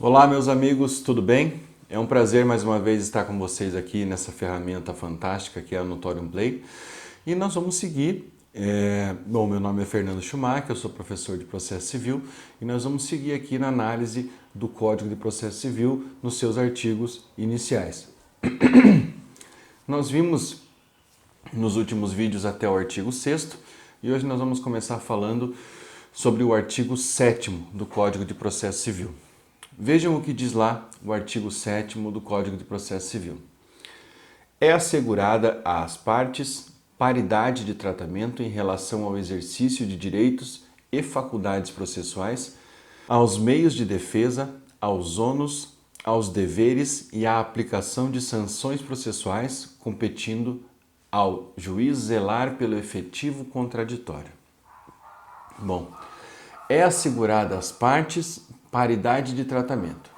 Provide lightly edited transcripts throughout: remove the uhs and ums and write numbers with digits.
Olá, meus amigos, tudo bem? É um prazer mais uma vez estar com vocês aqui nessa ferramenta fantástica que é a Notorium Play. E nós vamos seguir. Meu nome é Fernando Schumacher, eu sou professor de processo civil e nós vamos seguir aqui na análise do Código de Processo Civil nos seus artigos iniciais. Nós vimos nos últimos vídeos até o artigo 6º e hoje nós vamos começar falando sobre o artigo 7º do Código de Processo Civil. Vejam o que diz lá o artigo 7º do Código de Processo Civil. É assegurada às partes paridade de tratamento em relação ao exercício de direitos e faculdades processuais, aos meios de defesa, aos ônus, aos deveres e à aplicação de sanções processuais, competindo ao juiz zelar pelo efetivo contraditório. Bom, é assegurada às partes paridade de tratamento.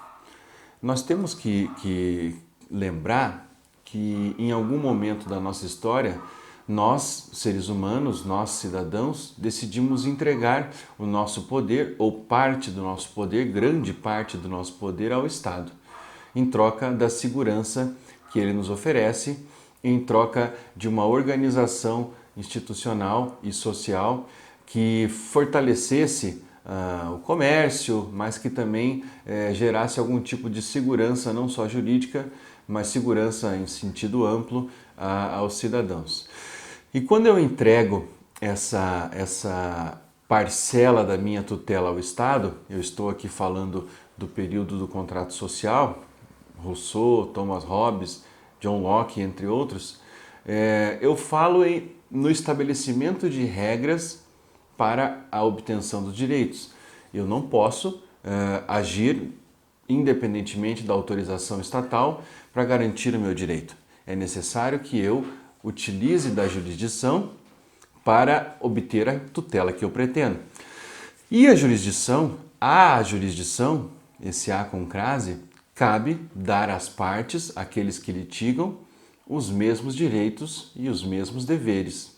Nós temos que lembrar que em algum momento da nossa história, nós, seres humanos, nós cidadãos, decidimos entregar o nosso poder, ou parte do nosso poder, grande parte do nosso poder ao Estado, em troca da segurança que ele nos oferece, em troca de uma organização institucional e social que fortalecesse o comércio, mas que também gerasse algum tipo de segurança, não só jurídica, mas segurança em sentido amplo aos cidadãos. E quando eu entrego essa parcela da minha tutela ao Estado, eu estou aqui falando do período do contrato social, Rousseau, Thomas Hobbes, John Locke, entre outros, eu falo no estabelecimento de regras para a obtenção dos direitos. Eu não posso agir independentemente da autorização estatal para garantir o meu direito. É necessário que eu utilize da jurisdição para obter a tutela que eu pretendo. E a jurisdição, esse A com crase, cabe dar às partes, aqueles que litigam, os mesmos direitos e os mesmos deveres.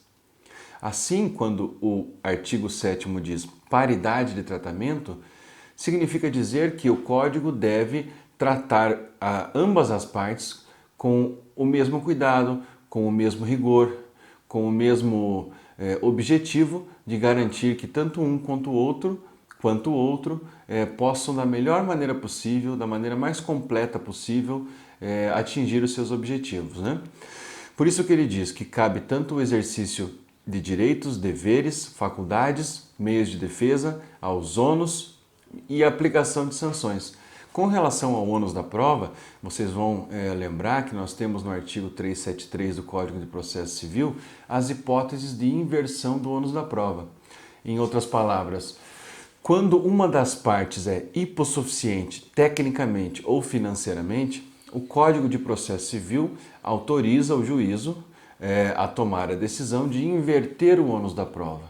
Assim, quando o artigo 7º diz paridade de tratamento, significa dizer que o Código deve tratar ambas as partes com o mesmo cuidado, com o mesmo rigor, com o mesmo objetivo de garantir que tanto um quanto o outro possam, da melhor maneira possível, da maneira mais completa possível, atingir os seus objetivos, né? Por isso que ele diz que cabe tanto o exercício de direitos, deveres, faculdades, meios de defesa, aos ônus e aplicação de sanções. Com relação ao ônus da prova, vocês vão lembrar que nós temos no artigo 373 do Código de Processo Civil as hipóteses de inversão do ônus da prova. Em outras palavras, quando uma das partes é hipossuficiente tecnicamente ou financeiramente, o Código de Processo Civil autoriza o juízo a tomar a decisão de inverter o ônus da prova.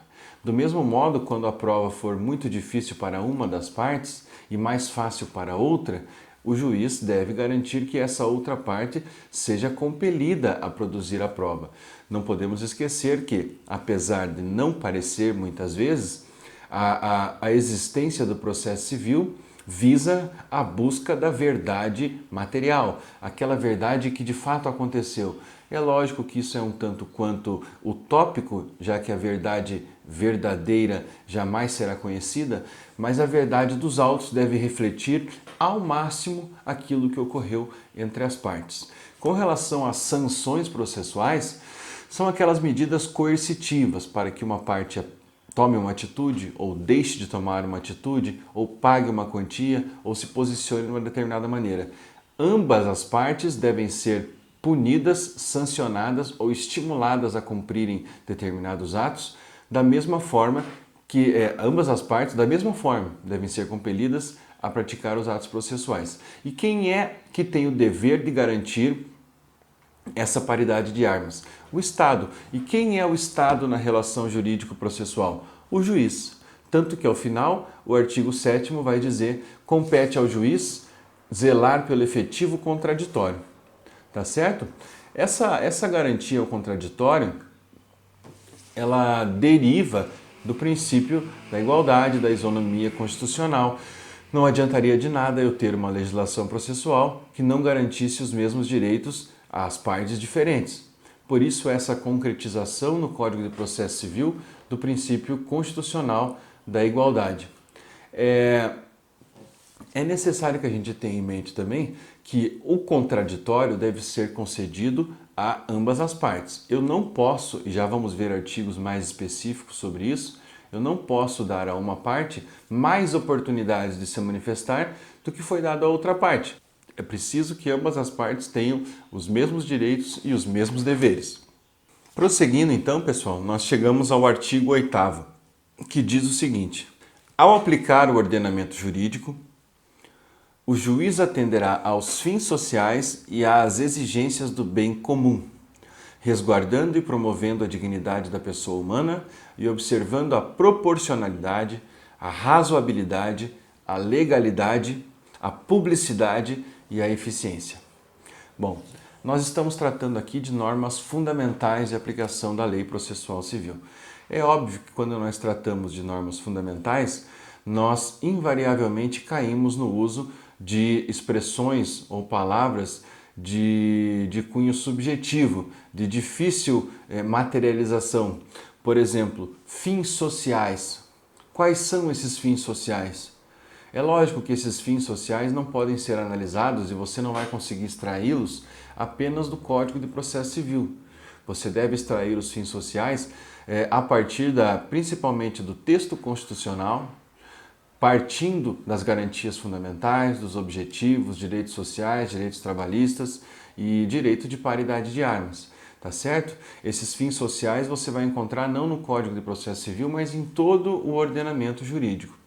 Do mesmo modo, quando a prova for muito difícil para uma das partes e mais fácil para outra, o juiz deve garantir que essa outra parte seja compelida a produzir a prova. Não podemos esquecer que, apesar de não parecer muitas vezes, a existência do processo civil visa a busca da verdade material, aquela verdade que de fato aconteceu. É lógico que isso é um tanto quanto utópico, já que a verdade verdadeira jamais será conhecida, mas a verdade dos autos deve refletir ao máximo aquilo que ocorreu entre as partes. Com relação às sanções processuais, são aquelas medidas coercitivas para que uma parte tome uma atitude, ou deixe de tomar uma atitude, ou pague uma quantia, ou se posicione de uma determinada maneira. Ambas as partes devem ser punidas, sancionadas ou estimuladas a cumprirem determinados atos, da mesma forma que ambas as partes, da mesma forma, devem ser compelidas a praticar os atos processuais. E quem é que tem o dever de garantir essa paridade de armas? O Estado. E quem é o Estado na relação jurídico-processual? O juiz. Tanto que, ao final, o artigo 7º vai dizer: compete ao juiz zelar pelo efetivo contraditório. Tá certo? Essa garantia ao contraditório, ela deriva do princípio da igualdade, da isonomia constitucional. Não adiantaria de nada eu ter uma legislação processual que não garantisse os mesmos direitos às partes diferentes. Por isso, essa concretização no Código de Processo Civil do princípio constitucional da igualdade. É necessário que a gente tenha em mente também que o contraditório deve ser concedido a ambas as partes. Eu não posso, e já vamos ver artigos mais específicos sobre isso, eu não posso dar a uma parte mais oportunidades de se manifestar do que foi dado a outra parte. É preciso que ambas as partes tenham os mesmos direitos e os mesmos deveres. Prosseguindo então, pessoal, nós chegamos ao artigo 8º, que diz o seguinte: ao aplicar o ordenamento jurídico, o juiz atenderá aos fins sociais e às exigências do bem comum, resguardando e promovendo a dignidade da pessoa humana e observando a proporcionalidade, a razoabilidade, a legalidade, a publicidade e a eficiência. Bom, nós estamos tratando aqui de normas fundamentais de aplicação da Lei Processual Civil. É óbvio que quando nós tratamos de normas fundamentais, nós invariavelmente caímos no uso de expressões ou palavras de cunho subjetivo, de difícil materialização. Por exemplo, fins sociais. Quais são esses fins sociais? É lógico que esses fins sociais não podem ser analisados e você não vai conseguir extraí-los apenas do Código de Processo Civil. Você deve extrair os fins sociais a partir principalmente do texto constitucional, partindo das garantias fundamentais, dos objetivos, direitos sociais, direitos trabalhistas e direito de paridade de armas, tá certo? Esses fins sociais você vai encontrar não no Código de Processo Civil, mas em todo o ordenamento jurídico.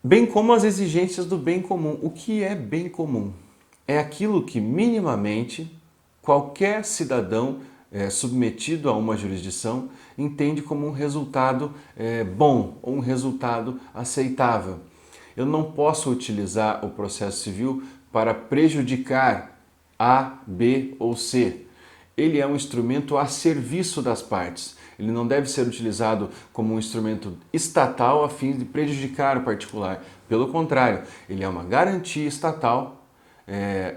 Bem como as exigências do bem comum. O que é bem comum? É aquilo que minimamente qualquer cidadão submetido a uma jurisdição entende como um resultado bom ou um resultado aceitável. Eu não posso utilizar o processo civil para prejudicar A, B ou C. Ele é um instrumento a serviço das partes. Ele não deve ser utilizado como um instrumento estatal a fim de prejudicar o particular. Pelo contrário, ele é uma garantia estatal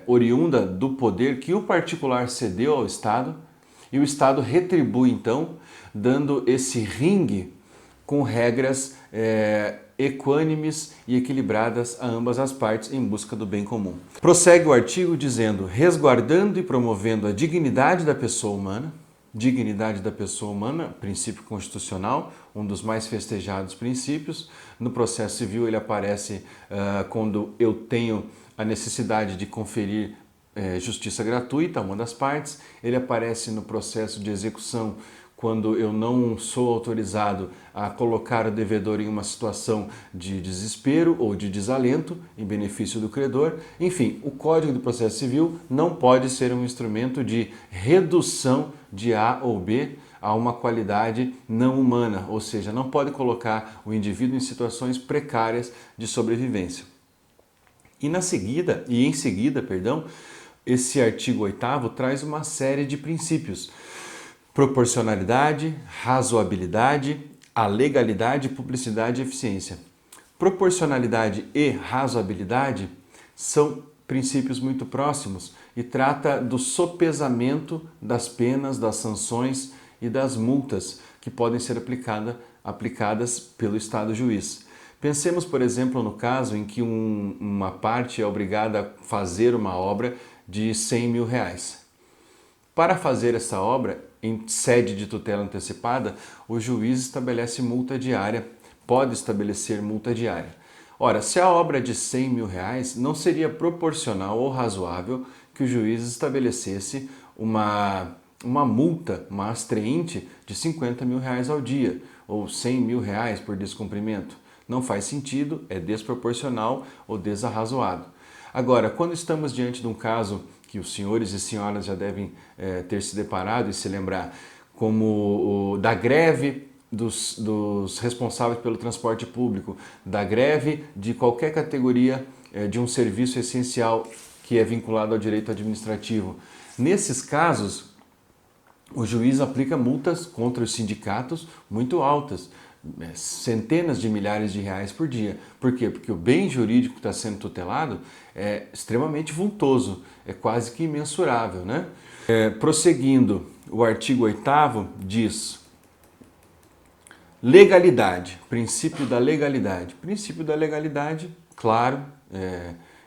oriunda do poder que o particular cedeu ao Estado, e o Estado retribui, então, dando esse ringue com regras equânimes e equilibradas a ambas as partes em busca do bem comum. Prossegue o artigo dizendo: resguardando e promovendo a dignidade da pessoa humana. Dignidade da pessoa humana, princípio constitucional, um dos mais festejados princípios. No processo civil ele aparece quando eu tenho a necessidade de conferir justiça gratuita a uma das partes. Ele aparece no processo de execução quando eu não sou autorizado a colocar o devedor em uma situação de desespero ou de desalento em benefício do credor. Enfim, o Código do Processo Civil não pode ser um instrumento de redução de A ou B a uma qualidade não humana, ou seja, não pode colocar o indivíduo em situações precárias de sobrevivência. E em seguida, esse artigo 8º traz uma série de princípios: proporcionalidade, razoabilidade, a legalidade, publicidade e eficiência. Proporcionalidade e razoabilidade são princípios muito próximos e trata do sopesamento das penas, das sanções e das multas que podem ser aplicadas pelo Estado juiz. Pensemos, por exemplo, no caso em que uma parte é obrigada a fazer uma obra de R$100 mil. Para fazer essa obra, em sede de tutela antecipada, o juiz estabelece multa diária, pode estabelecer multa diária. Ora, se a obra é de R$100 mil, não seria proporcional ou razoável que o juiz estabelecesse uma multa, uma astraente de R$50 mil ao dia, ou R$100 mil por descumprimento. Não faz sentido, é desproporcional ou desarrazoado. Agora, quando estamos diante de um caso que os senhores e senhoras já devem ter se deparado e se lembrar, como da greve dos responsáveis pelo transporte público, da greve de qualquer categoria de um serviço essencial que é vinculado ao direito administrativo. Nesses casos, o juiz aplica multas contra os sindicatos muito altas, centenas de milhares de reais por dia. Por quê? Porque o bem jurídico que está sendo tutelado é extremamente vultoso, é quase que imensurável, né? Prosseguindo, o artigo 8º diz: legalidade, princípio da legalidade. Princípio da legalidade, claro,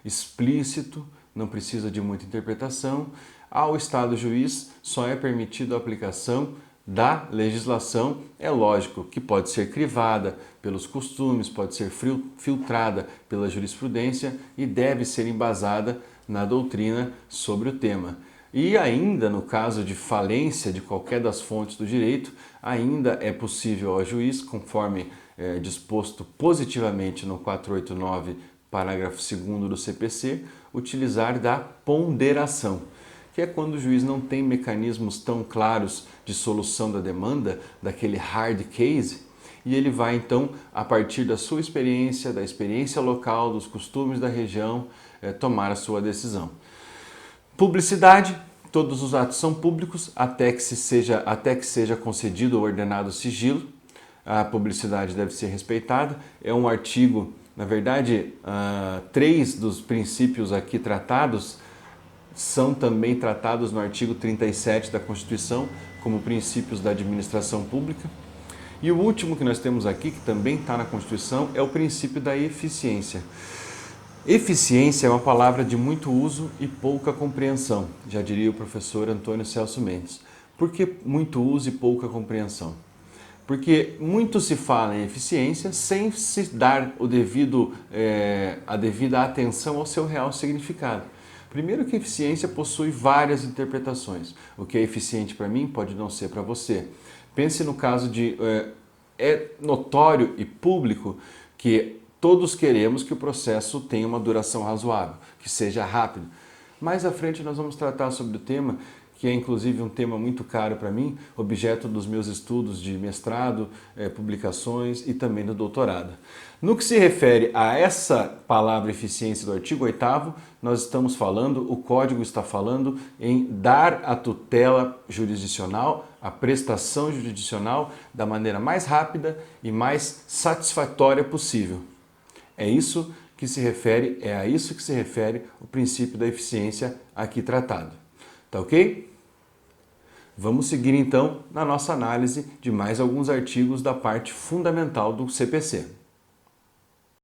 explícito, não precisa de muita interpretação. Ao Estado juiz só é permitido a aplicação da legislação, é lógico que pode ser crivada pelos costumes, pode ser filtrada pela jurisprudência e deve ser embasada na doutrina sobre o tema. E ainda no caso de falência de qualquer das fontes do direito, ainda é possível ao juiz, conforme disposto positivamente no 489, parágrafo 2º do CPC, utilizar da ponderação, que é quando o juiz não tem mecanismos tão claros de solução da demanda, daquele hard case, e ele vai então, a partir da sua experiência, da experiência local, dos costumes da região, tomar a sua decisão. Publicidade: todos os atos são públicos até que seja concedido ou ordenado sigilo. A publicidade deve ser respeitada. É um artigo, na verdade, 3 dos princípios aqui tratados são também tratados no artigo 37 da Constituição como princípios da administração pública. E o último que nós temos aqui, que também está na Constituição, é o princípio da eficiência. Eficiência é uma palavra de muito uso e pouca compreensão, já diria o professor Antônio Celso Mendes. Por que muito uso e pouca compreensão? Porque muito se fala em eficiência sem se dar a devida atenção ao seu real significado. Primeiro que eficiência possui várias interpretações. O que é eficiente para mim pode não ser para você. Pense no caso de... é notório e público que todos queremos que o processo tenha uma duração razoável, que seja rápido. Mais à frente nós vamos tratar sobre o tema, que é inclusive um tema muito caro para mim, objeto dos meus estudos de mestrado, publicações e também do doutorado. No que se refere a essa palavra eficiência do artigo 8º, nós estamos falando, o Código está falando em dar a tutela jurisdicional, a prestação jurisdicional da maneira mais rápida e mais satisfatória possível. É a isso que se refere o princípio da eficiência aqui tratado. Tá ok? Vamos seguir então na nossa análise de mais alguns artigos da parte fundamental do CPC.